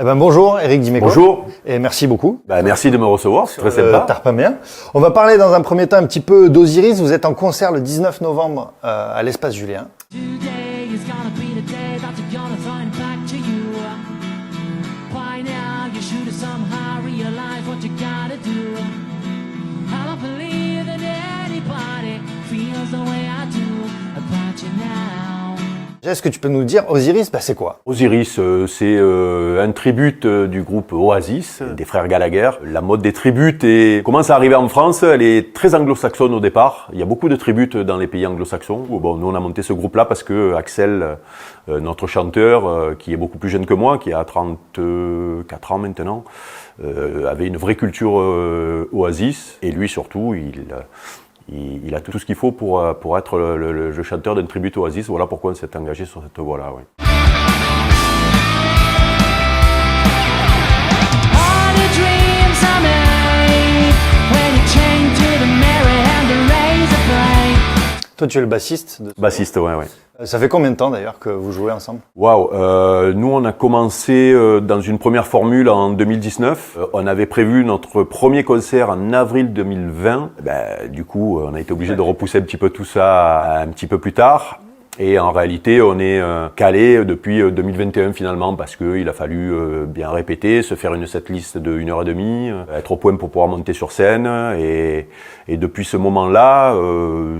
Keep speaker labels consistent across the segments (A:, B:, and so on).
A: Eh ben bonjour Eric Dimeco.
B: Bonjour.
A: Et merci beaucoup.
B: Merci de me recevoir, c'est très sympa.
A: Tarpamien. On va parler dans un premier temps un petit peu d'Osiris. Vous êtes en concert le 19 novembre à l'Espace Julien. Est-ce que tu peux nous dire, Osiris, c'est quoi?
B: Osiris, c'est un tribute du groupe Oasis, des frères Gallagher. La mode des tributes commence à arriver en France, elle est très anglo-saxonne au départ. Il y a beaucoup de tributes dans les pays anglo-saxons. Bon, nous on a monté ce groupe-là parce que Axel, notre chanteur, qui est beaucoup plus jeune que moi, qui a 34 ans maintenant, avait une vraie culture Oasis. Et lui surtout, il a tout ce qu'il faut pour être le chanteur d'un tribute Oasis. Voilà pourquoi on s'est engagé sur cette voie-là. Ouais.
A: Toi, tu es le bassiste.
B: Bassiste, ouais.
A: Ça fait combien de temps d'ailleurs que vous jouez ensemble?
B: Waouh, nous on a commencé dans une première formule en 2019. On avait prévu notre premier concert en avril 2020. Du coup, on a été obligé de repousser un petit peu tout ça un petit peu plus tard. Et en réalité, on est calé depuis 2021 finalement parce qu'il a fallu bien répéter, se faire une setlist de 1h30, être au point pour pouvoir monter sur scène. Et depuis ce moment-là,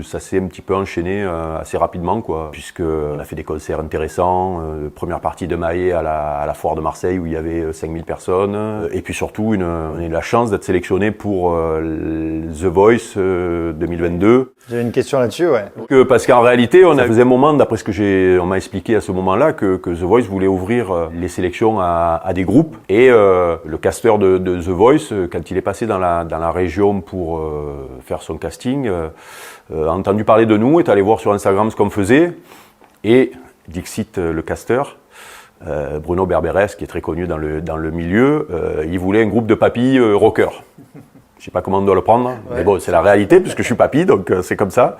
B: ça s'est un petit peu enchaîné assez rapidement, quoi, puisque on a fait des concerts intéressants. Première partie de Maé à la foire de Marseille où il y avait 5000 personnes. Et puis surtout, on a eu la chance d'être sélectionné pour The Voice 2022.
A: J'ai une question là-dessus, ouais.
B: Parce qu'en réalité, on faisait un moment, d'après ce que on m'a expliqué à ce moment-là, que The Voice voulait ouvrir les sélections à des groupes. Et le casteur de The Voice, quand il est passé dans la région pour faire son casting, a entendu parler de nous, est allé voir sur Instagram ce qu'on faisait. Et Dixit, le casteur, Bruno Berberes, qui est très connu dans le milieu, il voulait un groupe de papis rockers. Je sais pas comment on doit le prendre, mais bon, c'est la réalité puisque je suis papy, donc c'est comme ça.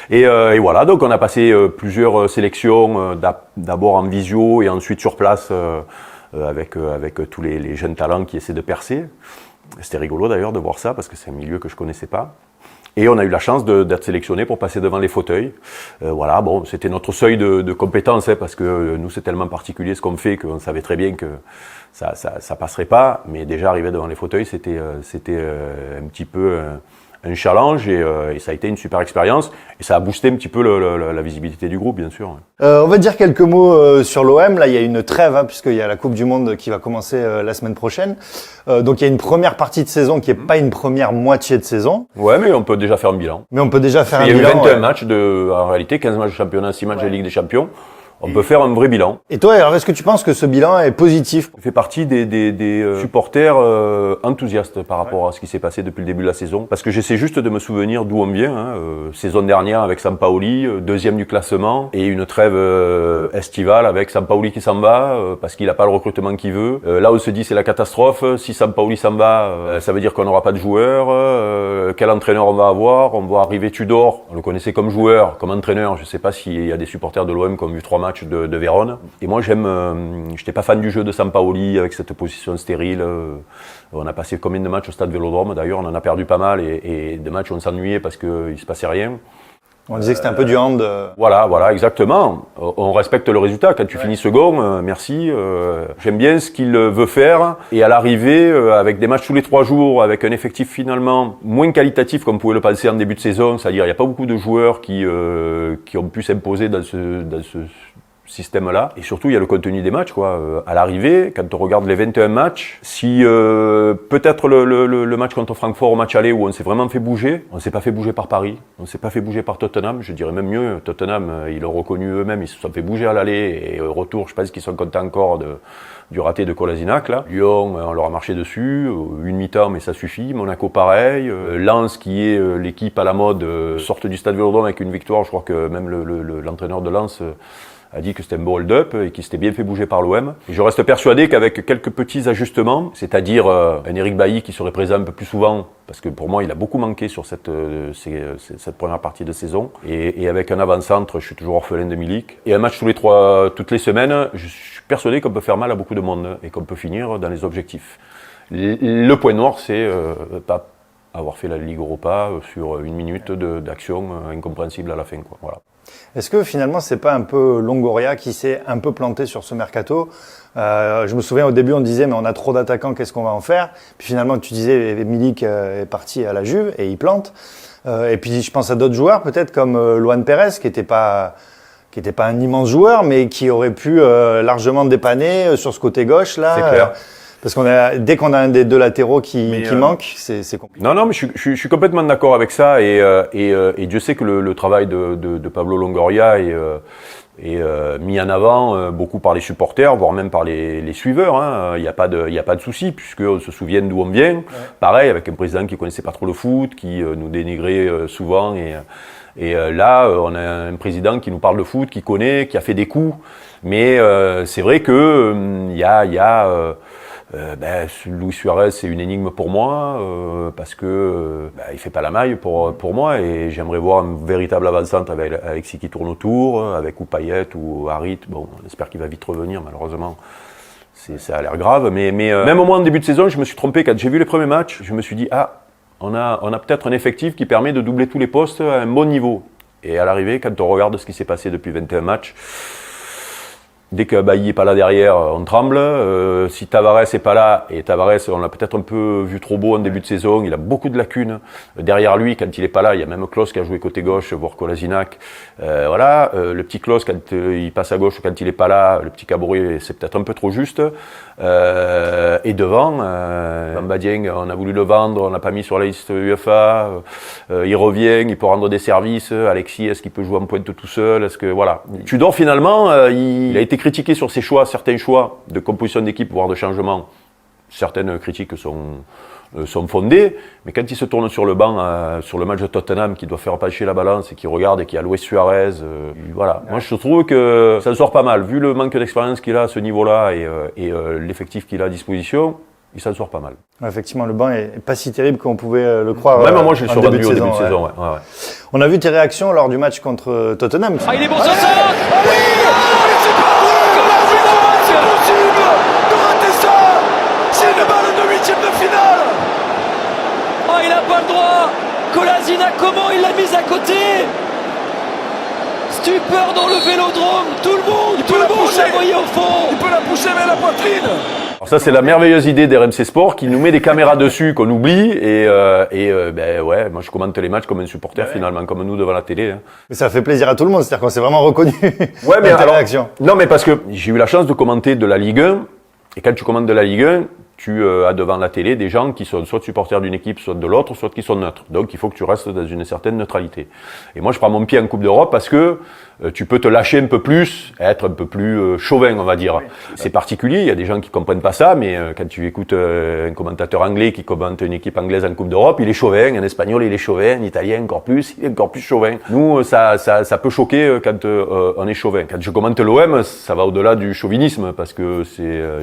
B: Et voilà, donc on a passé plusieurs sélections, d'abord en visio et ensuite sur place avec tous les jeunes talents qui essaient de percer. C'était rigolo d'ailleurs de voir ça parce que c'est un milieu que je connaissais pas. Et on a eu la chance d'être sélectionné pour passer devant les fauteuils. Voilà, bon, c'était notre seuil de compétence, parce que nous c'est tellement particulier ce qu'on fait qu'on savait très bien que ça passerait pas. Mais déjà arriver devant les fauteuils, c'était un petit peu un challenge et ça a été une super expérience et ça a boosté un petit peu la visibilité du groupe, bien sûr.
A: On va dire quelques mots sur l'OM. Là, il y a une trêve puisqu'il y a la Coupe du Monde qui va commencer la semaine prochaine. Donc il y a une première partie de saison qui est pas une première moitié de saison.
B: Ouais, mais on peut déjà faire un bilan.
A: Mais on peut déjà faire un bilan.
B: Il y a eu 21 matchs en réalité, 15 matchs de championnat, 6 matchs de Ligue des Champions. On peut faire un vrai bilan.
A: Et toi, alors est-ce que tu penses que ce bilan est positif?
B: Je fais partie des supporters enthousiastes par rapport à ce qui s'est passé depuis le début de la saison. Parce que j'essaie juste de me souvenir d'où on vient. Saison dernière avec Sampaoli, deuxième du classement, et une trêve estivale avec Sampaoli qui s'en va parce qu'il n'a pas le recrutement qu'il veut. Là, on se dit c'est la catastrophe. Si Sampaoli s'en va, ça veut dire qu'on n'aura pas de joueurs. Quel entraîneur on va avoir? On va arriver Tudor. On le connaissait comme joueur, comme entraîneur. Je sais pas s'il y a des supporters de l'OM qui ont vu 3 matchs de Vérone. Et moi, j'étais pas fan du jeu de Sampaoli avec cette position stérile. On a passé combien de matchs au stade Vélodrome? D'ailleurs, on en a perdu pas mal et de matchs où on s'ennuyait parce qu'il se passait rien.
A: On disait que c'était un peu du hand.
B: Voilà, exactement. On respecte le résultat. Quand tu finis second, merci. J'aime bien ce qu'il veut faire. Et à l'arrivée, avec des matchs tous les 3 jours, avec un effectif finalement moins qualitatif comme pouvait le penser en début de saison, c'est-à-dire il n'y a pas beaucoup de joueurs qui ont pu s'imposer dans ce système-là. Et surtout, il y a le contenu des matchs, quoi. À l'arrivée, quand on regarde les 21 matchs, si peut-être le match contre Francfort au match aller où on s'est vraiment fait bouger, on s'est pas fait bouger par Paris, on s'est pas fait bouger par Tottenham, je dirais même mieux, Tottenham, ils l'ont reconnu eux-mêmes, ils se sont fait bouger à l'aller et au retour, je pense qu'ils sont contents encore du raté de Kolasinac, là. Lyon, on leur a marché dessus, une mi-temps, mais ça suffit. Monaco, pareil. Lens, qui est l'équipe à la mode, sortent du stade Vélodrome avec une victoire. Je crois que même l'entraîneur de Lens a dit que c'était un beau hold-up et qu'il s'était bien fait bouger par l'OM. Et je reste persuadé qu'avec quelques petits ajustements, c'est-à-dire un Eric Bailly qui serait présent un peu plus souvent, parce que pour moi il a beaucoup manqué sur cette première partie de saison, et avec un avant-centre, je suis toujours orphelin de Milik, et un match toutes les semaines, je suis persuadé qu'on peut faire mal à beaucoup de monde et qu'on peut finir dans les objectifs. Le point noir, c'est pas avoir fait la Ligue Europa sur une minute d'action incompréhensible à la fin, quoi. Voilà.
A: Est-ce que finalement c'est pas un peu Longoria qui s'est un peu planté sur ce mercato? Je me souviens au début on disait mais on a trop d'attaquants, qu'est-ce qu'on va en faire? Puis finalement tu disais Milik est parti à la Juve et il plante. Et puis je pense à d'autres joueurs peut-être comme Luan Pérez qui était pas un immense joueur mais qui aurait pu largement dépanner sur ce côté gauche là.
B: C'est clair.
A: Parce dès qu'on a un des deux latéraux qui manque, c'est compliqué.
B: Non, mais je suis complètement d'accord avec ça et Dieu sait que le travail de Pablo Longoria est mis en avant beaucoup par les supporters, voire même par les suiveurs. Hein. Il y a pas de souci puisqu'on se souvient d'où on vient. Ouais. Pareil avec un président qui connaissait pas trop le foot, qui nous dénigrait souvent et là on a un président qui nous parle de foot, qui connaît, qui a fait des coups. Mais c'est vrai que il y a Luis Suarez, c'est une énigme pour moi parce que il fait pas la maille pour moi et j'aimerais voir un véritable avant-centre avec Alexis qui tourne autour, avec ou Payet ou Harit. Bon, on espère qu'il va vite revenir. Malheureusement, ça a l'air grave. Mais même au moins en début de saison, je me suis trompé quand j'ai vu les premiers matchs. Je me suis dit on a peut-être un effectif qui permet de doubler tous les postes à un bon niveau. Et à l'arrivée, quand on regarde ce qui s'est passé depuis 21 matchs. Dès que Bailly est pas là derrière, on tremble. Si Tavares est pas là, et Tavares, on l'a peut-être un peu vu trop beau en début de saison, il a beaucoup de lacunes. Derrière lui, quand il est pas là, il y a même Klose qui a joué côté gauche, voire Kolasinac. Le petit Klose, quand il passe à gauche, quand il est pas là, le petit Caboret, c'est peut-être un peu trop juste. Et devant, Bamba Dieng, on a voulu le vendre, on l'a pas mis sur la liste UEFA. Il revient, il peut rendre des services. Alexis, est-ce qu'il peut jouer en pointe tout seul? Est-ce que voilà. Tudor finalement, il a été critiqué sur ses choix, certains choix de composition d'équipe, voire de changement. Certaines critiques sont fondées, mais quand il se tourne sur le banc, sur le match de Tottenham, qui doit faire pencher la balance et qui regarde et qui a Luis Suarez, voilà. Moi, je trouve que ça sort pas mal. Vu le manque d'expérience qu'il a à ce niveau-là et l'effectif qu'il a à disposition, il s'en sort pas mal.
A: Ouais, effectivement, le banc est pas si terrible qu'on pouvait le croire.
B: Même moi, je le suis rendu au début de saison. Ouais.
A: On a vu tes réactions lors du match contre Tottenham.
C: Il est bon, ça sort. Il n'a pas le droit. Kolasinac, comment il l'a mise à côté? Stupeur dans le Vélodrome. Tout le monde l'a envoyé au fond.
D: Il peut la pousser vers la poitrine.
B: Alors ça, c'est la merveilleuse idée d'RMC Sport qui nous met des caméras dessus qu'on oublie moi je commente les matchs comme un supporter finalement, comme nous devant la télé. Hein.
A: Mais ça fait plaisir à tout le monde, c'est-à-dire qu'on s'est vraiment reconnu.
B: Ouais, mais alors, réaction. Non, mais parce que j'ai eu la chance de commenter de la Ligue 1 et quand tu commentes de la Ligue 1, tu as devant la télé des gens qui sont soit supporters d'une équipe, soit de l'autre, soit qui sont neutres. Donc il faut que tu restes dans une certaine neutralité. Et moi je prends mon pied en Coupe d'Europe parce que tu peux te lâcher un peu plus, être un peu plus chauvin, on va dire. Oui. C'est particulier, il y a des gens qui comprennent pas ça, mais quand tu écoutes un commentateur anglais qui commente une équipe anglaise en Coupe d'Europe, il est chauvin, un espagnol il est chauvin, un italien encore plus, il est encore plus chauvin. Nous ça peut choquer quand on est chauvin. Quand je commente l'OM, ça va au-delà du chauvinisme parce que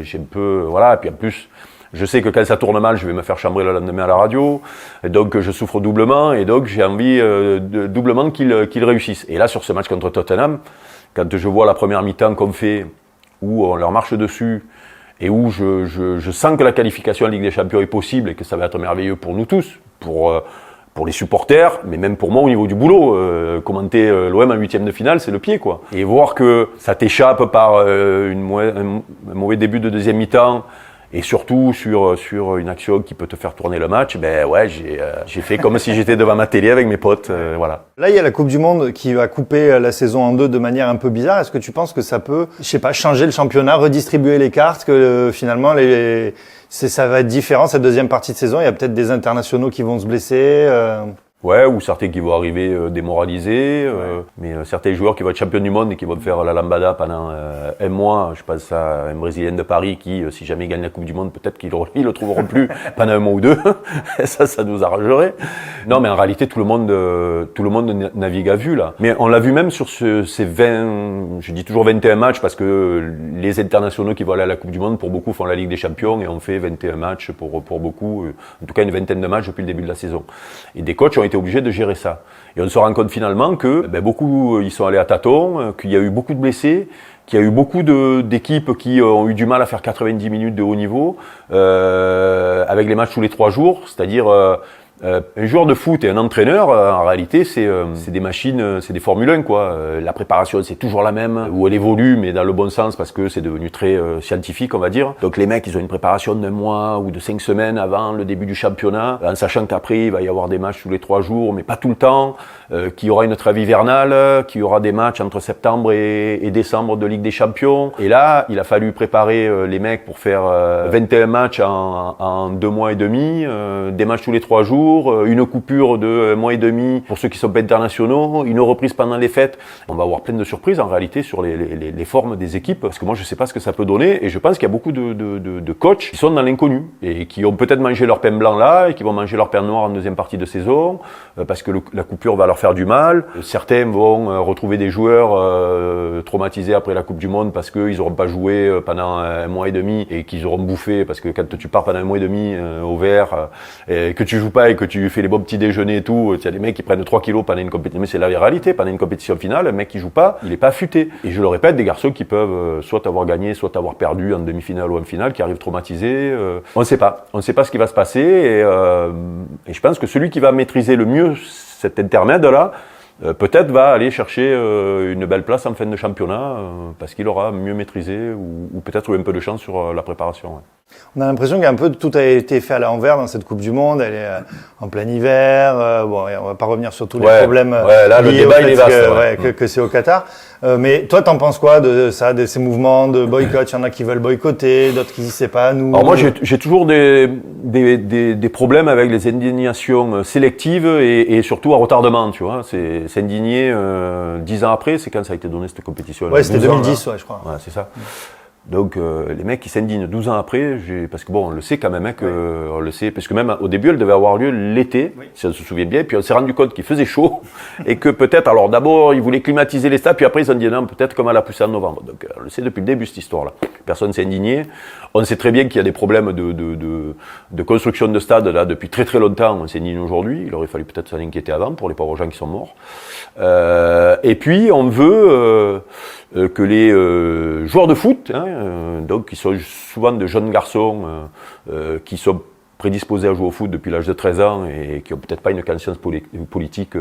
B: j'ai un peu et puis en plus je sais que quand ça tourne mal, je vais me faire chambrer le lendemain à la radio, et donc je souffre doublement, et donc j'ai envie doublement qu'ils réussissent. Et là, sur ce match contre Tottenham, quand je vois la première mi-temps qu'on fait, où on leur marche dessus, et où je sens que la qualification en Ligue des Champions est possible, et que ça va être merveilleux pour nous tous, pour les supporters, mais même pour moi au niveau du boulot, commenter l'OM en 8e de finale, c'est le pied, quoi. Et voir que ça t'échappe par un mauvais début de deuxième mi-temps, et surtout sur une action qui peut te faire tourner le match, j'ai fait comme si j'étais devant ma télé avec mes potes, voilà.
A: Là, il y a la Coupe du Monde qui va couper la saison en deux de manière un peu bizarre. Est-ce que tu penses que ça peut, changer le championnat, redistribuer les cartes, que finalement ça va être différent cette deuxième partie de saison? Il y a peut-être des internationaux qui vont se blesser.
B: Ouais, ou certains qui vont arriver démoralisés, mais certains joueurs qui vont être champions du monde et qui vont faire la lambada pendant un mois. Je pense à un Brésilien de Paris qui, si jamais il gagne la Coupe du Monde, peut-être qu'ils le trouveront plus pendant un mois ou deux. ça nous arrangerait. Non, mais en réalité, tout le monde navigue à vue là. Mais on l'a vu même sur ces 20, je dis toujours 21 matchs parce que les internationaux qui vont aller à la Coupe du Monde, pour beaucoup, font la Ligue des Champions et on fait 21 matchs pour beaucoup, en tout cas une vingtaine de matchs depuis le début de la saison. Et des coachs ont été obligés de gérer ça. Et on se rend compte finalement que beaucoup ils sont allés à tâtons, qu'il y a eu beaucoup de blessés, qu'il y a eu beaucoup d'équipes qui ont eu du mal à faire 90 minutes de haut niveau avec les matchs tous les 3 jours, c'est-à-dire un joueur de foot et un entraîneur, en réalité, c'est des machines, c'est des Formule 1, quoi. La préparation, c'est toujours la même, où elle évolue, mais dans le bon sens, parce que c'est devenu très scientifique, on va dire. Donc les mecs, ils ont une préparation d'1 mois ou de 5 semaines avant le début du championnat, en sachant qu'après, il va y avoir des matchs tous les 3 jours, mais pas tout le temps, qu'il y aura une trêve hivernale, qu'il y aura des matchs entre septembre et décembre de Ligue des Champions. Et là, il a fallu préparer les mecs pour faire 21 matchs en 2 mois et demi, des matchs tous les 3 jours, une coupure de 1 mois et demi pour ceux qui sont pas internationaux, une reprise pendant les fêtes. On va avoir plein de surprises en réalité sur les formes des équipes, parce que moi je sais pas ce que ça peut donner, et je pense qu'il y a beaucoup de coachs qui sont dans l'inconnu et qui ont peut-être mangé leur pain blanc là et qui vont manger leur pain noir en deuxième partie de saison parce que la coupure va leur faire du mal. Certains vont retrouver des joueurs traumatisés après la Coupe du Monde parce qu'ils n'auront pas joué pendant 1 mois et demi et qu'ils auront bouffé, parce que quand tu pars pendant 1 mois et demi au vert et que tu joues pas et que tu fais les bons petits déjeuners et tout, il y a des mecs qui prennent 3 kilos pendant une compétition, mais c'est la réalité, pendant une compétition finale, un mec qui joue pas, il est pas affûté. Et je le répète, des garçons qui peuvent soit avoir gagné, soit avoir perdu en demi-finale ou en finale, qui arrivent traumatisés, on ne sait pas ce qui va se passer, et je pense que celui qui va maîtriser le mieux cet intermède-là, peut-être va aller chercher une belle place en fin de championnat parce qu'il aura mieux maîtrisé ou peut-être eu un peu de chance sur la préparation. Ouais.
A: On a l'impression qu'un peu tout a été fait à l'envers dans cette Coupe du Monde. Elle est en plein hiver. Bon, on va pas revenir sur tous les problèmes
B: là,
A: liés
B: le débat,
A: au
B: il est
A: fait
B: vaste,
A: que c'est au Qatar. Mais toi, t'en penses quoi de ça, de ces mouvements de boycott? Il y en a qui veulent boycotter, d'autres qui disent c'est pas à nous.
B: Alors moi, j'ai toujours des problèmes avec les indignations sélectives et surtout à retardement, tu vois. C'est s'indigner 10 ans après, c'est quand ça a été donné cette compétition.
A: Ouais, c'était 2010, ouais, je crois.
B: Ouais, c'est ça. Donc les mecs qui s'indignent 12 ans après, parce que bon, on le sait quand même, hein, on le sait, parce que même au début, elle devait avoir lieu l'été, si on se souvient bien, puis on s'est rendu compte qu'il faisait chaud, et que peut-être, alors d'abord, ils voulaient climatiser les stades, puis après ils ont dit non, peut-être comme elle a poussé en novembre. Donc on le sait depuis le début, cette histoire-là. Personne s'est indigné. On sait très bien qu'il y a des problèmes de construction de stades, là, depuis très très longtemps, on s'indigne aujourd'hui, il aurait fallu peut-être s'en inquiéter avant, pour les pauvres gens qui sont morts. Et puis, on veut que les joueurs de foot, donc qui sont souvent de jeunes garçons qui sont prédisposés à jouer au foot depuis l'âge de 13 ans et qui n'ont peut-être pas une conscience politique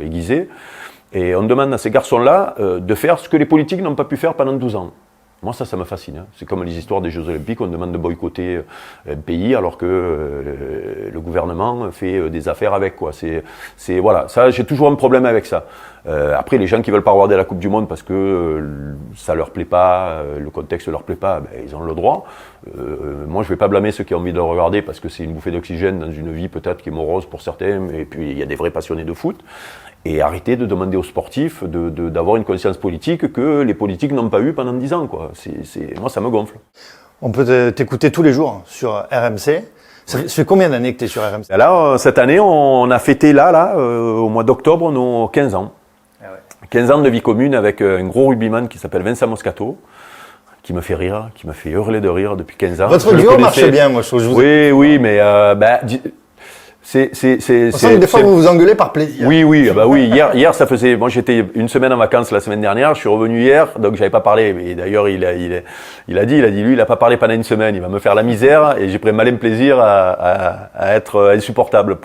B: aiguisée, et on demande à ces garçons-là de faire ce que les politiques n'ont pas pu faire pendant 12 ans. Moi, ça me fascine. Hein. C'est comme les histoires des Jeux Olympiques, on demande de boycotter un pays alors que le gouvernement fait des affaires avec, quoi. Voilà, ça, j'ai toujours un problème avec ça. Après, les gens qui veulent pas regarder la Coupe du Monde parce que ça leur plaît pas, le contexte leur plaît pas, ils ont le droit. Moi, je vais pas blâmer ceux qui ont envie de le regarder parce que c'est une bouffée d'oxygène dans une vie peut-être qui est morose pour certains, et puis il y a des vrais passionnés de foot. Et arrêter de demander aux sportifs d'avoir une conscience politique que les politiques n'ont pas eu pendant 10 ans, quoi. Moi, ça me gonfle.
A: On peut t'écouter tous les jours sur RMC. Ça fait combien d'années que tu es sur RMC?
B: Là, cette année, on a fêté au mois d'octobre, nos 15 ans. Ah ouais. 15 ans de vie commune avec un gros rugbyman qui s'appelle Vincent Moscato, qui me fait rire, qui me fait hurler de rire depuis 15 ans.
A: Votre duo marche bien, moi, je trouve.
B: Oui, mais
A: on sent que des fois vous vous engueulez par plaisir.
B: Oui. Hier, ça faisait. Moi, j'étais une semaine en vacances la semaine dernière. Je suis revenu hier, donc j'avais pas parlé. Et d'ailleurs, il a dit, lui, il a pas parlé pendant une semaine. Il va me faire la misère, et j'ai pris malin plaisir à être insupportable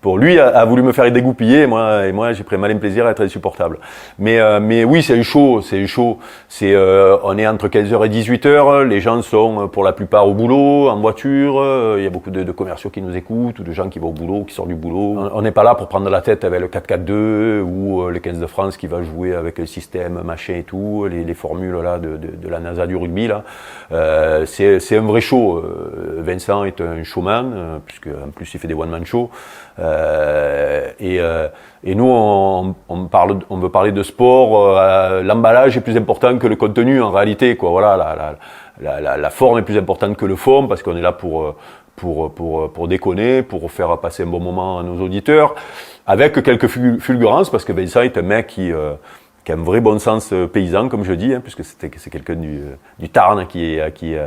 B: pour lui, a voulu me faire dégoupiller, et moi, j'ai pris malin plaisir à être insupportable. Mais oui, c'est chaud. On est entre 15h et 18h. Les gens sont, pour la plupart, au boulot, en voiture. Il y a beaucoup de commerciaux qui nous écoutent, ou de gens qui vont au boulot, qui sortent du boulot. On n'est pas là pour prendre la tête avec le 4-4-2, ou le 15 de France qui va jouer avec le système, machin et tout, les formules, là, de la NASA du rugby, là. C'est un vrai show. Vincent est un showman, puisque en plus il fait des one-man shows. Et nous, on veut parler de sport. L'emballage est plus important que le contenu en réalité, quoi. Voilà, la forme est plus importante que le fond, parce qu'on est là pour déconner, pour faire passer un bon moment à nos auditeurs, avec quelques fulgurances, parce que Vincent est un mec qui a un vrai bon sens paysan, comme je dis, puisque c'est quelqu'un du Tarn qui est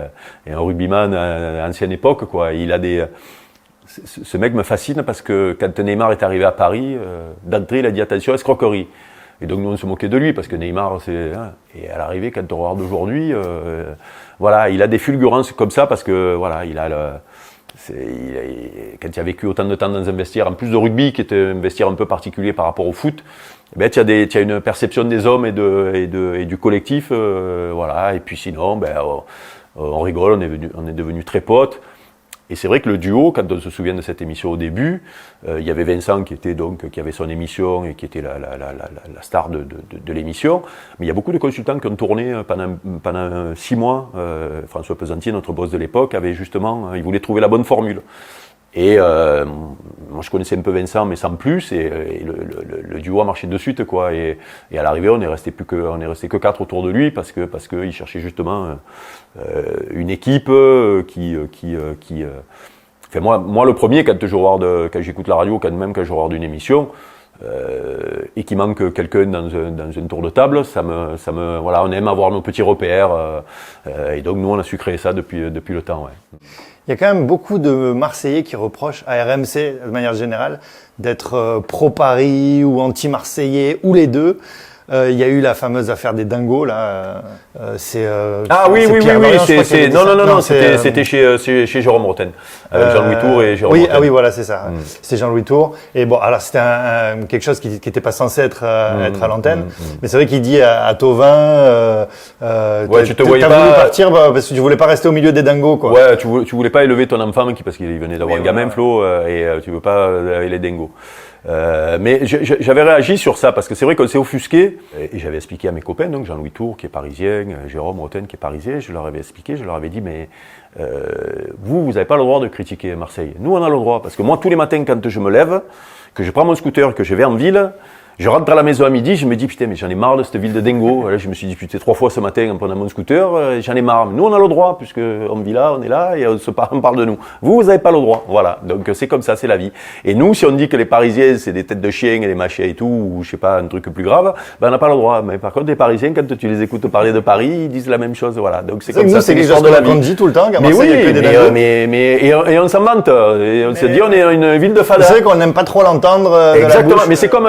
B: un rugbyman à ancienne époque, quoi. Ce mec me fascine parce que quand Neymar est arrivé à Paris, d'entrée, il a dit attention, escroquerie. Et donc nous on se moquait de lui parce que Neymar, et à l'arrivée, quand on regarde aujourd'hui, voilà, il a des fulgurances comme ça parce que voilà, quand il a vécu autant de temps dans un vestiaire, en plus de rugby, qui était un vestiaire un peu particulier par rapport au foot, ben tu as une perception des hommes et du collectif, voilà. Et puis sinon, on rigole, on est devenus très potes. Et c'est vrai que le duo, quand on se souvient de cette émission au début, il y avait Vincent qui avait son émission et qui était la star de l'émission. Mais il y a beaucoup de consultants qui ont tourné pendant 6 mois. François Pesantier, notre boss de l'époque, il voulait trouver la bonne formule. Et moi je connaissais un peu Vincent mais sans plus, et le duo a marché de suite, quoi. Et à l'arrivée on est resté que 4 autour de lui parce que il cherchait justement une équipe qui enfin moi le premier, quand j'écoute la radio, quand je regarde une émission et qu'il manque quelqu'un dans un tour de table, ça me voilà, on aime avoir nos petits repères, et donc nous on a su créer ça depuis le temps, ouais.
A: Il y a quand même beaucoup de Marseillais qui reprochent à RMC, de manière générale, d'être pro-Paris ou anti-Marseillais, ou les deux. Il y a eu la fameuse affaire des dingos, là.
B: Oui, c'était chez Jérôme Rotten, avec Jean-Louis Tour et Jérôme Rotten.
A: Oui, voilà, c'est ça. C'est Jean-Louis Tour. Et bon, alors c'était quelque chose qui était pas censé être à l'antenne. Mais c'est vrai qu'il dit à Thauvin,
B: tu te voyais pas
A: voulu partir parce que tu voulais pas rester au milieu des dingos, quoi.
B: Ouais, tu voulais pas élever ton enfant parce qu'il venait d'avoir un gamin, Flo, et tu veux pas avec les dingos. Mais j'avais réagi sur ça parce que c'est vrai qu'on s'est offusqué, et j'avais expliqué à mes copains, donc Jean-Louis Tour qui est parisien, Jérôme Rotten qui est parisien, je leur avais dit mais vous n'avez pas le droit de critiquer Marseille. Nous on a le droit, parce que moi tous les matins quand je me lève, que je prends mon scooter, que je vais en ville, je rentre à la maison à midi, je me dis putain mais j'en ai marre de cette ville de dingo. Là je me suis disputé 3 fois ce matin en prenant mon scooter, j'en ai marre. Mais nous on a le droit, puisque on vit là, on est là et on parle de nous. Vous n'avez pas le droit, voilà. Donc c'est comme ça, c'est la vie. Et nous, si on dit que les Parisiens c'est des têtes de chiens et des machins et tout, ou je sais pas, un truc plus grave, on n'a pas le droit. Mais par contre les Parisiens, quand tu les écoutes parler de Paris, ils disent la même chose, voilà. Donc c'est comme ça, c'est l'histoire de la vie.
A: On dit tout le temps qu'à
B: Marseille,
A: il y a que des dingos.
B: Et on s'en vante. Et on se dit on est une ville de fada.
A: C'est vrai qu'on n'aime pas trop l'entendre.
B: Exactement. Mais c'est comme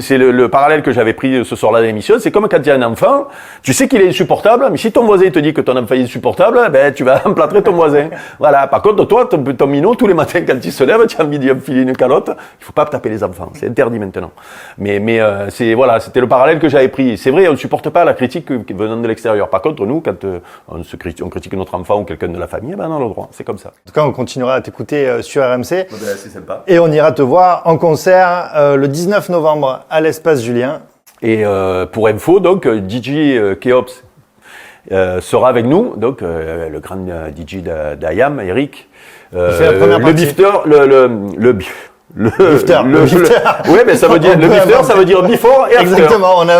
B: c'est le parallèle que j'avais pris ce soir-là de l'émission, c'est comme quand il y a un enfant, tu sais qu'il est insupportable, mais si ton voisin te dit que ton enfant est insupportable, tu vas emplâtrer ton voisin. Voilà. Par contre, toi, ton minot, tous les matins quand il se lève, tu as envie de lui enfiler une calotte. Il faut pas taper les enfants. C'est interdit maintenant. Mais c'était le parallèle que j'avais pris. C'est vrai, on ne supporte pas la critique venant de l'extérieur. Par contre, nous, quand on critique notre enfant ou quelqu'un de la famille, on a le droit. C'est comme ça.
A: En tout cas, on continuera à t'écouter sur RMC.
B: C'est sympa.
A: Et on ira te voir en concert le 19 novembre à l'Espace Julien.
B: Et pour info, donc DJ Keops sera avec nous, donc le grand DJ d'IAM, Eric.
A: Il fait la première partie.
B: Le bifter. Ouais, mais ça veut dire le bifter, ça veut dire before et after.
A: Exactement, on a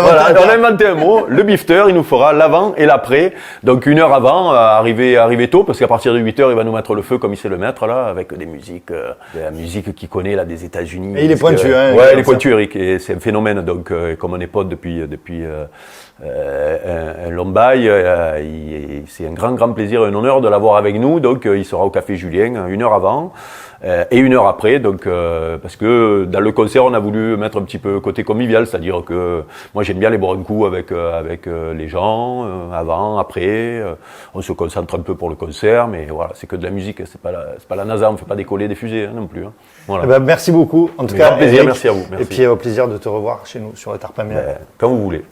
B: inventé un mot. Le bifter, il nous fera l'avant et l'après. Donc 1 heure avant, arriver tôt, parce qu'à partir de 8 heures, il va nous mettre le feu comme il sait le mettre là, avec des musiques, de la musique qu'il connaît là des États-Unis.
A: Et il est pointu, hein.
B: Ouais, il est pointu, Eric, et c'est un phénomène. Donc comme on est potes depuis un long bail, c'est un grand plaisir et un honneur de l'avoir avec nous. Donc il sera au Café Julien 1 heure avant. Et 1 heure après, donc parce que dans le concert on a voulu mettre un petit peu côté convivial, c'est-à-dire que moi j'aime bien les boire un coup avec les gens, avant, après, on se concentre un peu pour le concert, mais voilà, c'est que de la musique, c'est pas la NASA, on fait pas décoller des fusées non plus. Hein. Voilà.
A: Eh ben, merci beaucoup, en tout cas,
B: grand plaisir,
A: Eric,
B: merci à vous. Merci.
A: Et puis au plaisir de te revoir chez nous sur le Tarpamia.
B: Quand vous voulez.